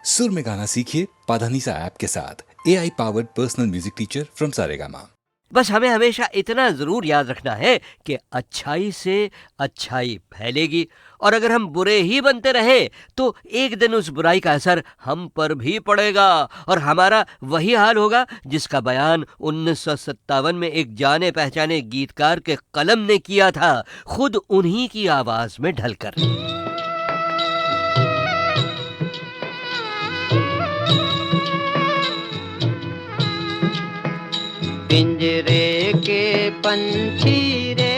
सुर में गाना सीखिए पाधानीसा ऐप के साथ। AI powered personal music teacher from Saregama. बस हमें हमेशा इतना जरूर याद रखना है कि अच्छाई से अच्छाई फैलेगी, और अगर हम बुरे ही बनते रहे तो एक दिन उस बुराई का असर हम पर भी पड़ेगा और हमारा वही हाल होगा जिसका बयान 1957 में एक जाने पहचाने गीतकार के कलम ने किया था, खुद उन्हीं की आवाज में ढलकर। पिंजरे के पंछी रे,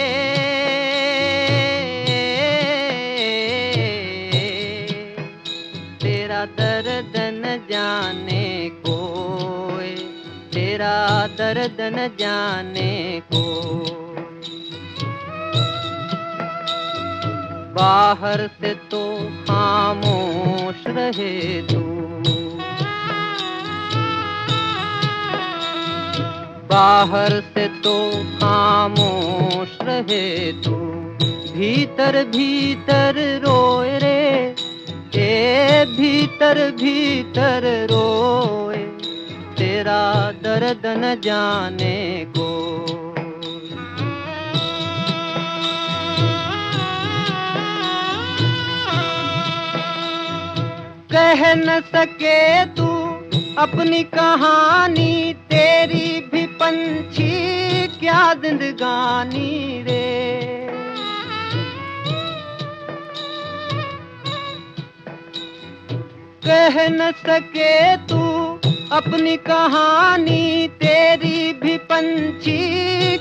तेरा दर्द न जाने कोई, तेरा दर्द न जाने कोई। बाहर से तो खामोश रहे तू, बाहर से तो खामोश रहे तू, भीतर भीतर रोए रे, ए भीतर भीतर रोए, तेरा दर्द न जाने को। कह न सके तू अपनी कहानी, तेरी भी पंछी क्या जिंदगानी रे। कह न सके तू अपनी कहानी, तेरी भी पंछी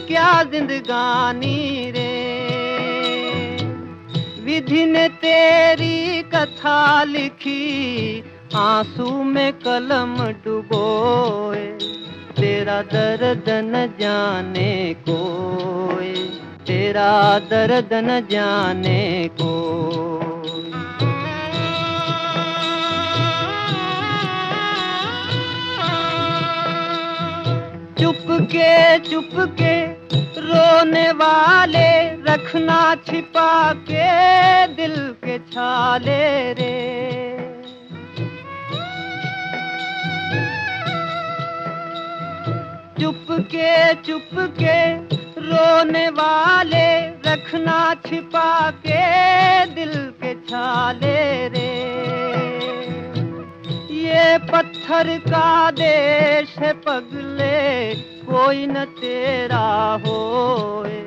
क्या जिंदगानी रे। विधि ने तेरी कथा लिखी, आंसू में कलम डुबोए, तेरा दर्द न जाने कोई, तेरा दर्द न जाने कोई। चुपके रोने वाले, रखना छिपा के दिल के छाले रे। चुपके रोने वाले, रखना छिपा के दिल के छाले रे। ये पत्थर का देश है पगले, कोई न तेरा होए,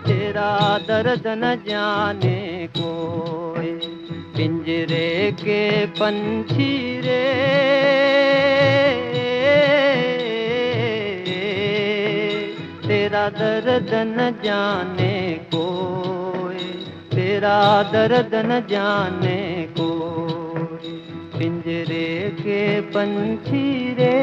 तेरा दर्द न जाने कोई। पिंजरे के पंछी रे, तेरा दर्द न जाने कोई, तेरा दर्द न जाने कोई। पिंजरे के पंछी रे।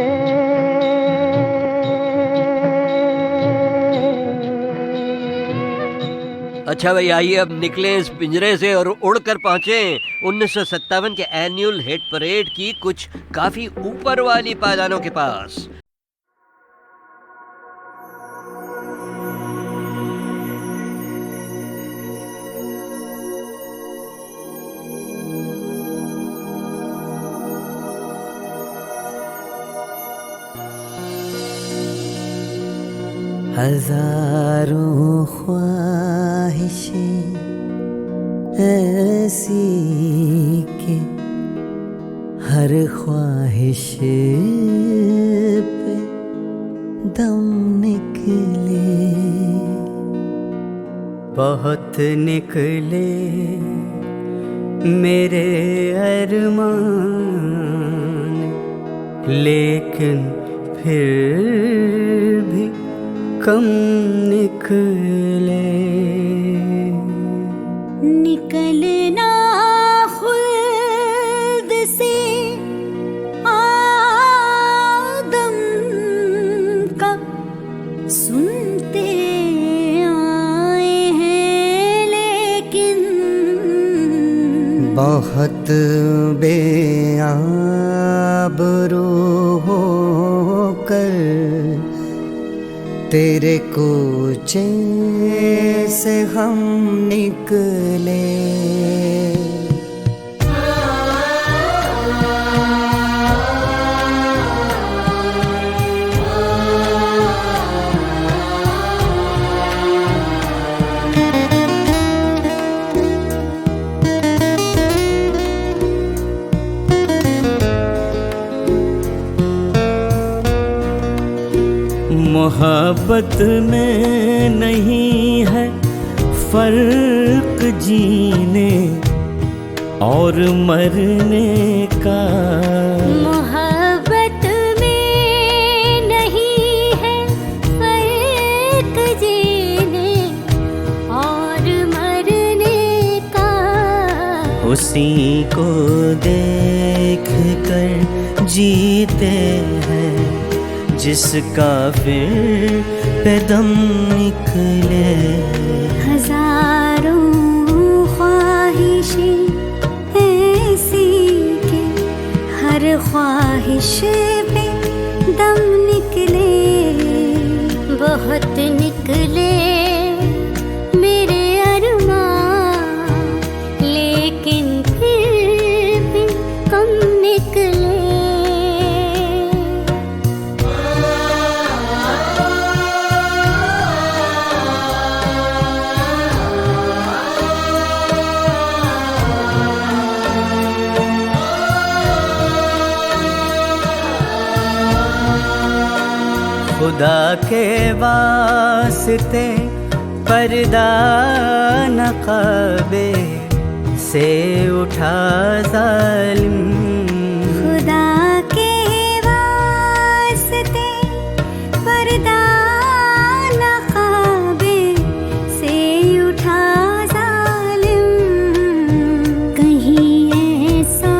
अच्छा भाई, आइए अब निकले इस पिंजरे से और उड़कर पहुंचे 1957 के एनुअल हिट परेड की कुछ काफी ऊपर वाली पायदानों के पास। हजारों ख्वाहिशें ऐसी कि हर ख्वाहिश पे दम निकले, बहुत निकले मेरे अरमान, लेकिन फिर भी कम निकले। निकलना खुद से आदम का सुनते आए हैं, लेकिन बहुत बेआबरू होकर तेरे कूचे से हम निकले। मोहब्बत में नहीं है फर्क जीने और मरने का। मोहब्बत में नहीं है फर्क जीने और मरने का। उसी को देख कर जीते हैं जिसका फिर पे दम निकले। हजारों ख्वाहिशें ऐसी के हर ख्वाहिश पे दम निकले। बहुत निकले मेरे अरमां, लेकिन फिर भी कम निकले। खुदा के वास्ते पर्दा नक़ाबे से उठा ज़ालिम। खुदा के वास्ते पर्दा नक़ाबे से उठा ज़ालिम। कहीं ऐसा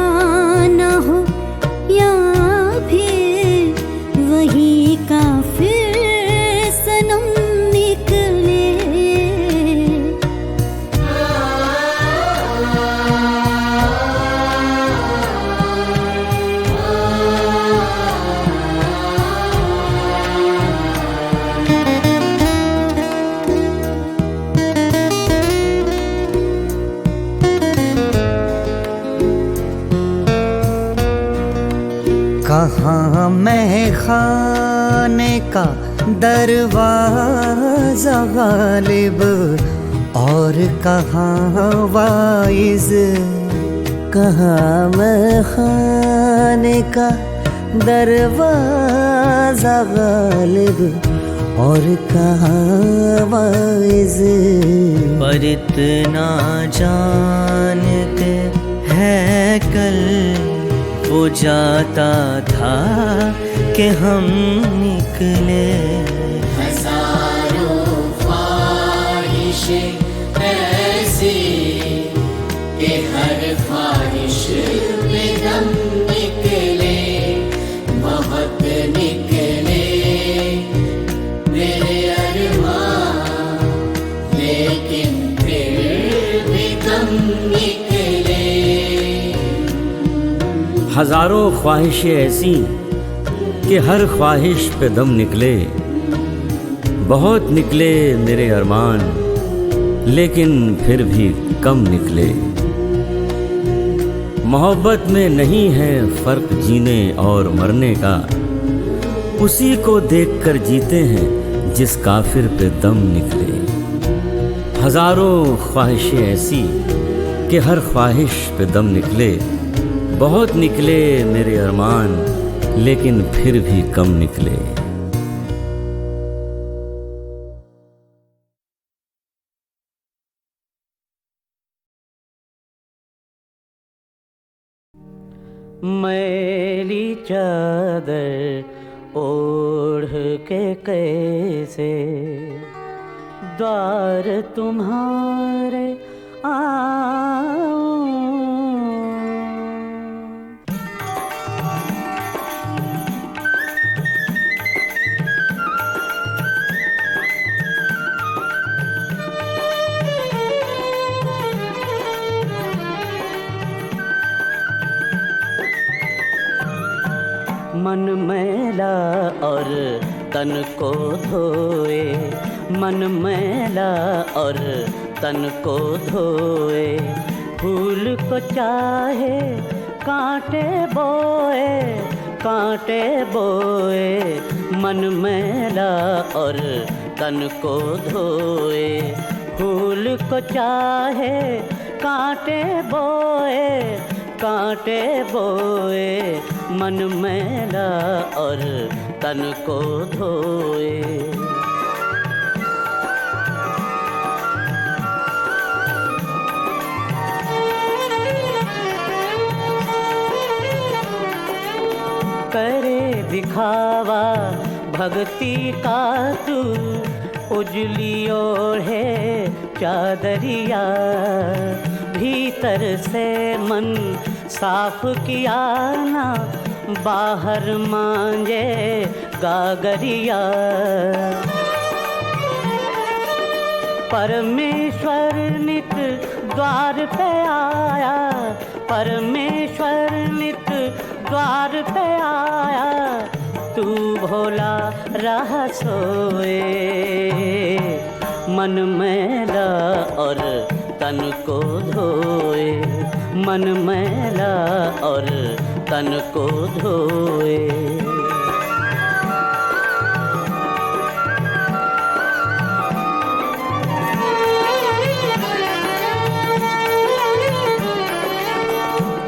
न हो या फिर वही काफिर सनम निकले। कहाँ मैं खाने का दरवाज़ा गालिब और कहाँ वाइज़। कहाँ मैं खाने का दरवाज़ा गालिब और कहाँ वाइज़। पर इतना जानते हैं कल वो जाता था कि हम निकले। हजारों ख्वाहिशें ऐसी कि हर ख्वाहिश में दम निकले। बहुत निकले मेरे अरमां, लेकिन फिर भी कम निकले। हजारों ख्वाहिशें ऐसी कि हर ख्वाहिश पे दम निकले। बहुत निकले मेरे अरमान, लेकिन फिर भी कम निकले। मोहब्बत में नहीं है फर्क जीने और मरने का। उसी को देखकर जीते हैं जिस काफिर पे दम निकले। हजारों ख्वाहिशें ऐसी कि हर ख्वाहिश पे दम निकले। बहुत निकले मेरे अरमान, लेकिन फिर भी कम निकले। मैली चादर ओढ़ के कैसे द्वार तुम्हारे आऊं। मन मैला और तन को धोए, मन मैला और तन को धोए। फूल को चाहे कांटे बोए, कांटे बोए। मन मैला और तन को धोए। फूल को चाहे कांटे बोए, कांटे बोए, मन मैला और तन को धोए। करे दिखावा भक्ति का तू, उजली ओढ़े चादरिया, भीतर से मन साफ किया ना, बाहर मांजे गागरिया। परमेश्वर नित द्वार पे आया, परमेश्वर नित द्वार पे आया, तू भोला रहा सोए। मन मैला और तन को धोए, मन मैला और तन को धोए।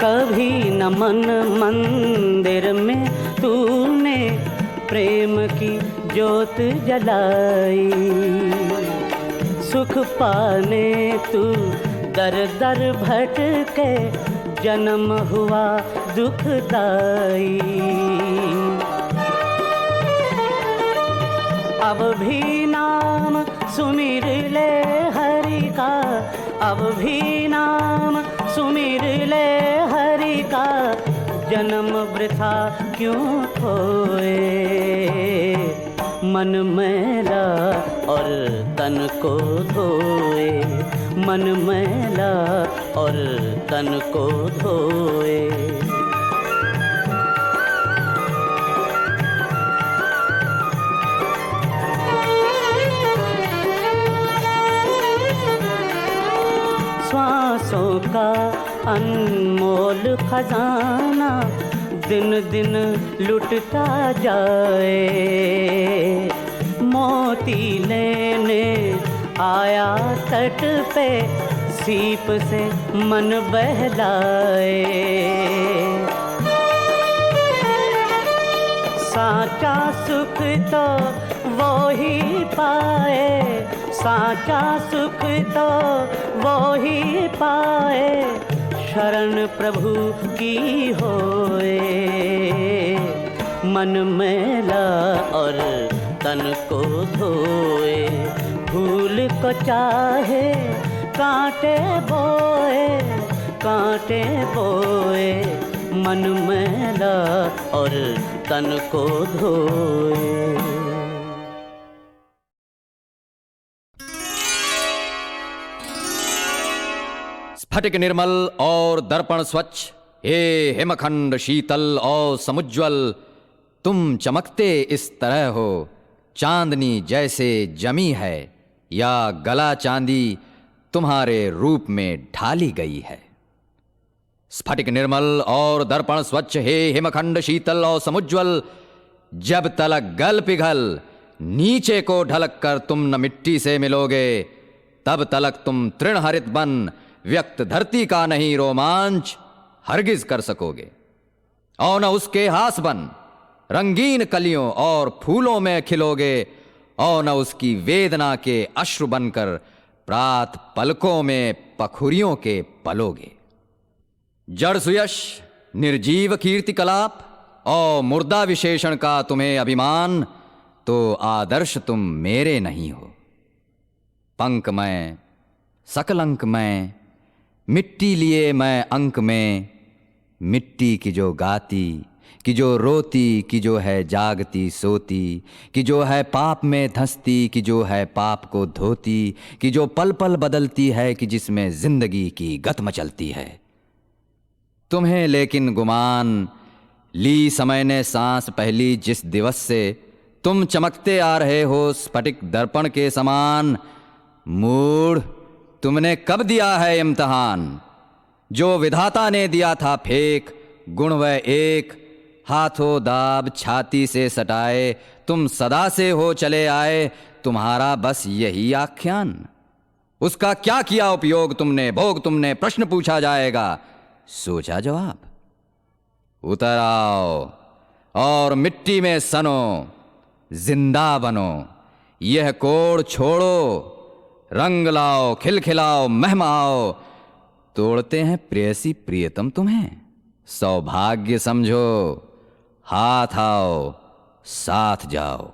कभी न मन मंदिर में तूने प्रेम की ज्योत जलाई, सुख पाने तू दर दर भटके, जन्म हुआ दुखदाई। अब भी नाम सुमिर ले हरि का, अब भी नाम सुमिर ले हरि का, जन्म वृथा क्यों खोए। मन मैला और तन को धोए, मन मैला और तन को धोए। सांसों का अनमोल खजाना दिन दिन लुटता जाए, मोती लेने आया तट पे, सीप से मन बहलाए। साचा सुख तो वो ही पाए, साचा सुख तो वो ही पाए, शरण प्रभु की होए। मन मैला और तन को धोए, फूल को चाहे कांटे बोए, कांटे बोए। मन मैला और तन को धोए। स्फटिक निर्मल और दर्पण स्वच्छ, हे हिमखंड शीतल और समुज्वल, तुम चमकते इस तरह हो चांदनी जैसे जमी है, या गला चांदी तुम्हारे रूप में ढाली गई है। स्फटिक निर्मल और दर्पण स्वच्छ, हे हिमखंड शीतल और समुज्वल, जब तलक गल पिघल नीचे को ढलक कर तुम न मिट्टी से मिलोगे, तब तलक तुम तृणहरित बन व्यक्त धरती का नहीं रोमांच हरगिज कर सकोगे। और न उसके हास बन रंगीन कलियों और फूलों में खिलोगे, और न उसकी वेदना के अश्रु बनकर प्रात पलकों में पखुरियों के पलोगे। जड़ सुयश, निर्जीव कीर्ति कलाप और मुर्दा विशेषण का तुम्हें अभिमान, तो आदर्श तुम मेरे नहीं हो। पंख मैं सकल अंक मैं, मिट्टी लिए मैं अंक में, मिट्टी की जो गाती, कि जो रोती, कि जो है जागती सोती, कि जो है पाप में धंसती, कि जो है पाप को धोती, कि जो पल पल बदलती है, कि जिसमें जिंदगी की गत मचलती है। तुम्हें लेकिन गुमान ली समय ने सांस पहली जिस दिवस से, तुम चमकते आ रहे हो स्फटिक दर्पण के समान। मूढ़, तुमने कब दिया है इम्तिहान, जो विधाता ने दिया था फेंक, गुण वह एक, हाथों दाब छाती से सटाए, तुम सदा से हो चले आए, तुम्हारा बस यही आख्यान। उसका क्या किया उपयोग तुमने, भोग तुमने, प्रश्न पूछा जाएगा। सोचा जवाब? उतर आओ और मिट्टी में सनो, जिंदा बनो, यह कोड़ छोड़ो, रंग लाओ, खिलखिलाओ, महमाओ, तोड़ते हैं प्रेयसी प्रियतम तुम्हें, सौभाग्य समझो, हाथ आओ, साथ जाओ।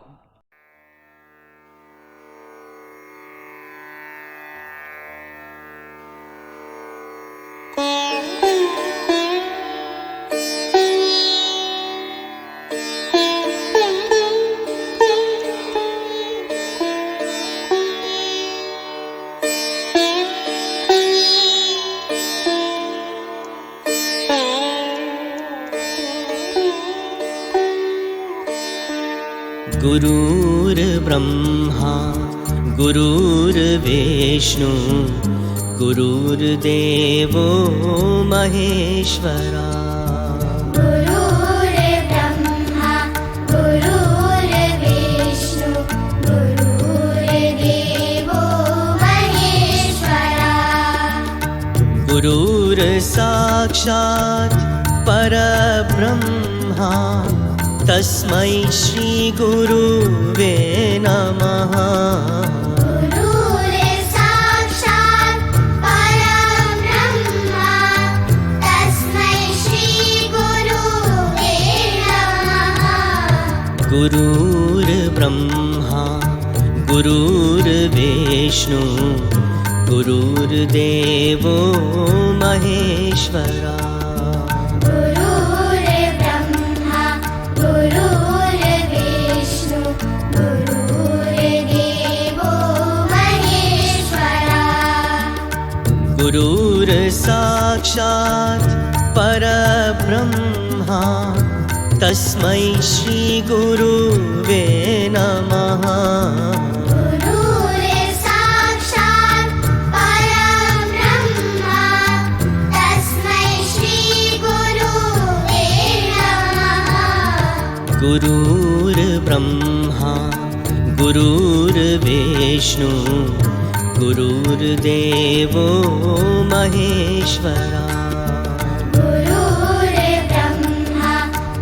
गुरुर्ब्रह्मा गुरुर्विष्णु गुरुर्देवो महेश्वरा। गुरुर्ब्रह्मा गुरुर्विष्णु गुरुर्देवो महेश्वरा। गुरुर्साक्षात् परब्रह्मा तस्मै श्री गुरुवे नमः। गुरुर्साक्षात् परब्रह्मा तस्मै श्री गुरुवे नमः। गुरुर्ब्रह्मा गुरुर्विष्णु गुरुर्देवो महेश्वरा। गुरुर्साक्षात् परब्रह्मा तस्मै श्री गुरुवे नमः। गुरुर्साक्षात् परब्रह्मा तस्मै श्री गुरुवे नमः। गुरुर्ब्रह्मा गुरुर्विष्णु गुरुर्देवो महेश्वरा। गुरुर्ब्रह्मा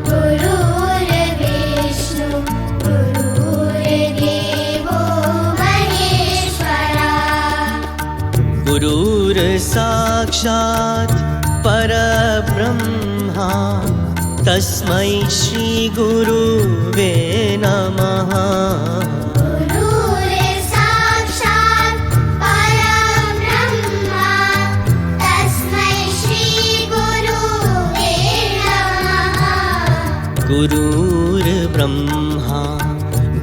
गुरुर्विष्णु गुरुर्देवो महेश्वरा। गुरुर्साक्षात् परब्रह्मा तस्मै श्री गुरुवे नमः। गुरुर्ब्रह्मा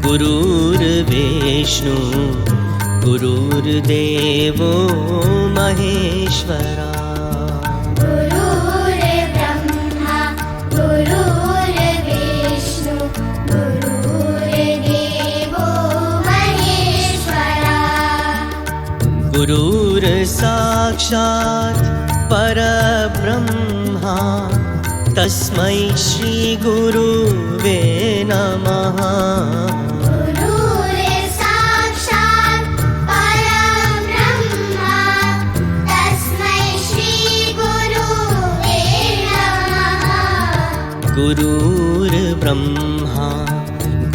गुरुर्विष्णु गुरुर्देवो महेश्वरा। गुरुर्ब्रह्मा गुरुर्विष्णु गुरुर्देवो महेश्वरा। गुरुर्साक्षात् परब्रह्मा तस्मै श्री गुरुवे नमः। गुरुर्साक्षात् परब्रह्मा तस्मै श्री गुरुवे नमः। गुरुर्ब्रह्मा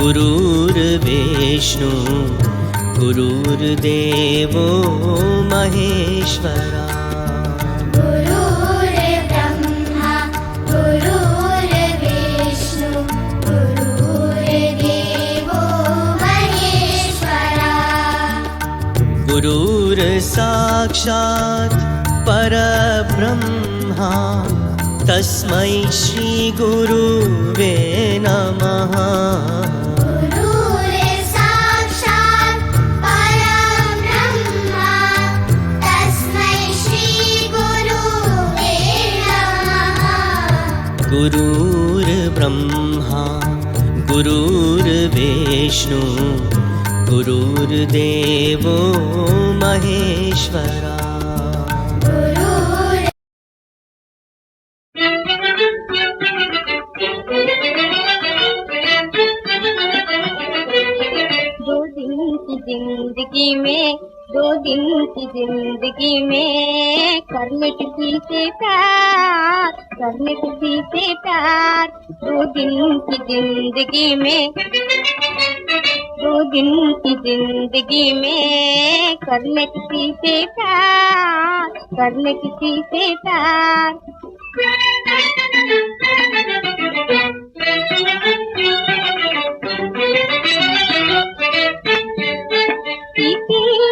गुरुर्विष्णु गुरुर्देवो महेश्वरा। गुरुर्साक्षात् परब्रह्मा तस्मै श्री गुरुवे नमः। गुरुर्साक्षात् परब्रह्मा तस्मै श्री गुरुवे नमः। गुरुर्ब्रह्मा गुरुर्विष्णु गुरुर्देवो महेश्वरा। दो दिन की जिंदगी में दो दिन की जिंदगी में कर ले किसी से प्यार, कर ले किसी से प्यार। दो दिन की जिंदगी में, दो दिन की जिंदगी में कर ले किसी से प्यार, कर ले किसी से प्यार।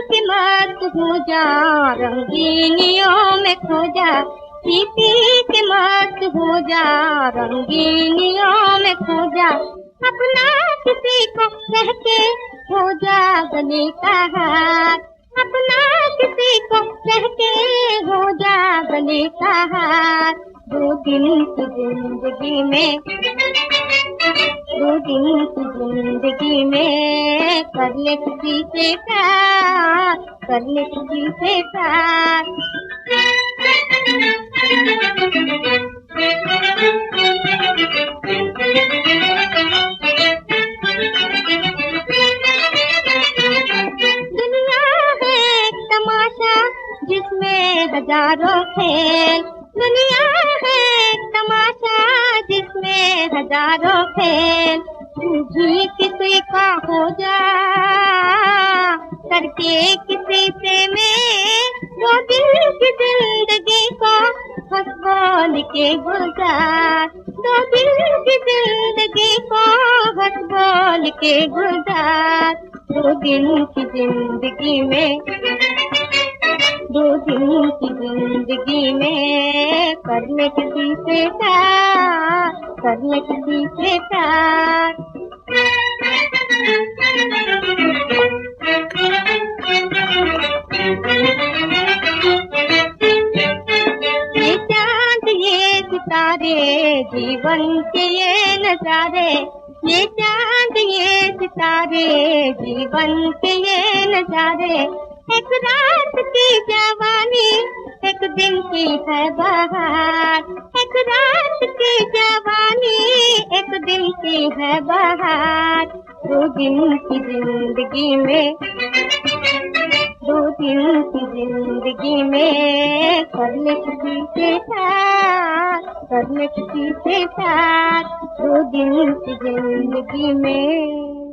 पी मत हो जा रंगीनियों में खो जा, पी के मत हो जा रंगीनियों में खो जा। अपना किसी को कह के हो जा गले का हार, अपना किसी को कह के हो जा गले का हार। दो दिन की जिंदगी में, दो दिन की जिंदगी में कर ले किसी से प्यार, कर ले किसी से प्यार। दुनिया है एक तमाशा जिसमें हजारों खेल, दुनिया है एक तमाशा जिसमें हजारों खेल। तुझी किसी का हो जा करके किसी से में, दो दिन की जिंदगी को हंस बोल के गुजार, दो दिन की जिंदगी को हंस बोल के गुजार। दो दिन की जिंदगी में, दो दिन की जिंदगी में कर ले किसी से प्यार, कर ले किसी से प्यार। ये चांद ये सितारे जीवन के ये नजारे, ये चांद ये सितारे जीवन के ये नजारे। एक रात की जवानी एक दिन की है बहार, एक रात की जवानी एक दिन की है बहार। दो दिन की जिंदगी में, दो दिन की जिंदगी में कर ले किसी से प्यार, कर ले किसी से प्यार। दो दिन की जिंदगी में।